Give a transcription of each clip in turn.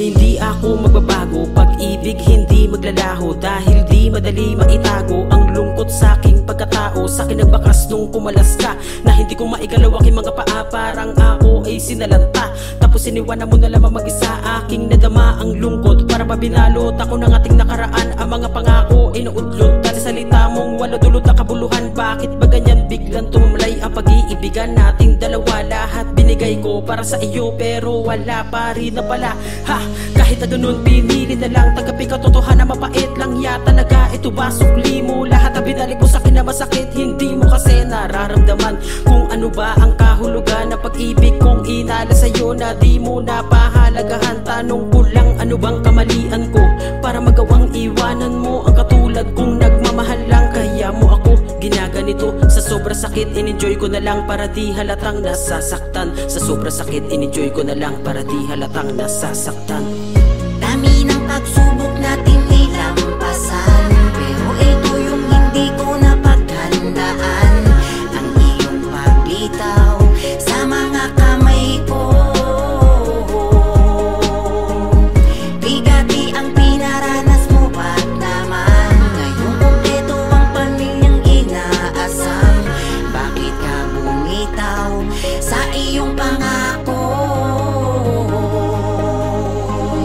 Hindi ako magbabago, pag-ibig hindi maglalaho, dahil di madali maitago ang lungkot sa aking pagkatao. Sa akin nagbakas nung kumalas ka, na hindi ko maigalaw aking mga paa. Parang ako ay sinalanta, tapos iniwanan mo na lamang mag-isa. Aking nadama ang lungkot, para mabinalot ako ng ating nakaraan. Ang mga pangako ay naudlot, dahil salita mong wala dulot na kabuluhan. Bakit ba ganyan biglang tumulay ang pag-iibigan nating dalawa? Lahat binigay ko para sa iyo, pero wala pa rin na pala. Ha, kahit na ganun pinili na lang tanggapin katotohanan, mapait lang ya talaga. Ito ba sukli mo? Lahat na binalik mo sa akin na masakit, hindi mo kasi nararamdaman kung ano ba ang kahulugan ng pag-ibig kong inala sa'yo na di mo napahalagahan. Tanong ko lang, ano bang kamalian ko para magawang iwanan mo ang katulad kong nagmamahal lang? Kaya mo ako ginaganito, sa sobra sakit in-enjoy ko na lang para di halatang nasasaktan. Sa sobra sakit in-enjoy ko na lang para di halatang nasasaktan. Dami ng pagsubok natin nilampasan, pero ito yung hindi ko napaghandaan. Ang iyong pagbitaw sa mga kamay ko, bigati ang pinaranas mo, ba't naman ngayong kumpleto ang pamilyang inaasam? Bakit ka bumitaw sa iyong pangako?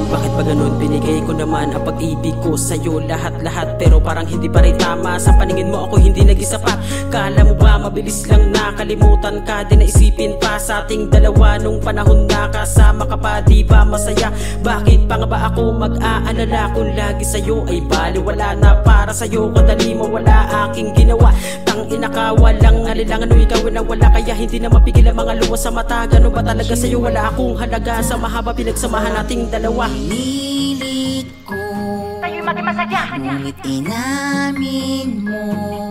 Bakit ba ganun? Binigay ko naman ang pag-ibig ko sa'yo, lahat-lahat, pero parang hindi pa rin tama. Sa paningin mo ako hindi naging sapat. Kala mo ba mabilis lang nakalimutan ka? Di naisipin pa sa ating dalawa nung panahon na kasama ka pa, di ba masaya? Bakit pa nga ba ako mag-aalala kung lagi sa'yo ay baliwala na? Para sa'yo kadali mawala aking ginawa. Tangina ka, walang alilangan o ikaw na wala, kaya hindi na mapigil ang mga luwas sa mata. Ganun ba talaga sa'yo? Wala akong halaga sa mahaba pinagsamahan nating dalawa. Pinilit ko Tayo'y maging masadya, ngunit inamin mo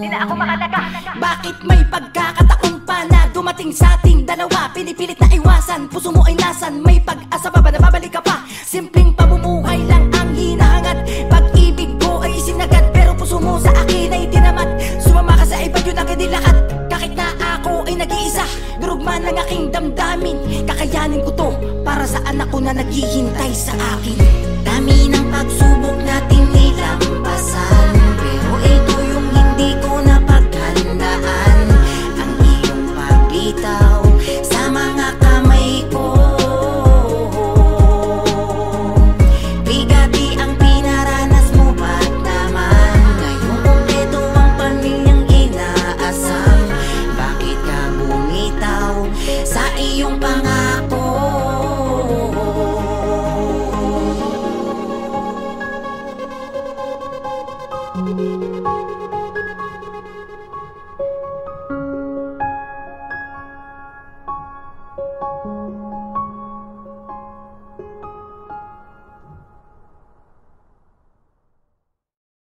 di na ako makalaga. bakit may pagkakataon pa na dumating sa ating dalawa? Pinipilit na iwasan, puso mo ay nasan? May pag-asa pa ba na babalik ka pa? Simpleng pamumuhay lang ang hinahangat. Pag-ibig ko ay isinagad, pero puso mo sa akin ay tinamad. Sumama ka sa iba, yun ang kanilakat. Kahit na ako ay nag-iisa, durugman ng aking damdamin. Kakayanin ko to para sa anak ko na naghihintay sa akin. Dami ng pagsubok natin nilampasan, pero ito yung hindi ko napaghandaan. Ang iyong pagbitaw sa mga kamay ko, bigati ang pinaranas mo, ba't naman ngayong kumpleto ang pamilyang inaasam? Bakit ka bumitaw sa iyong pangako?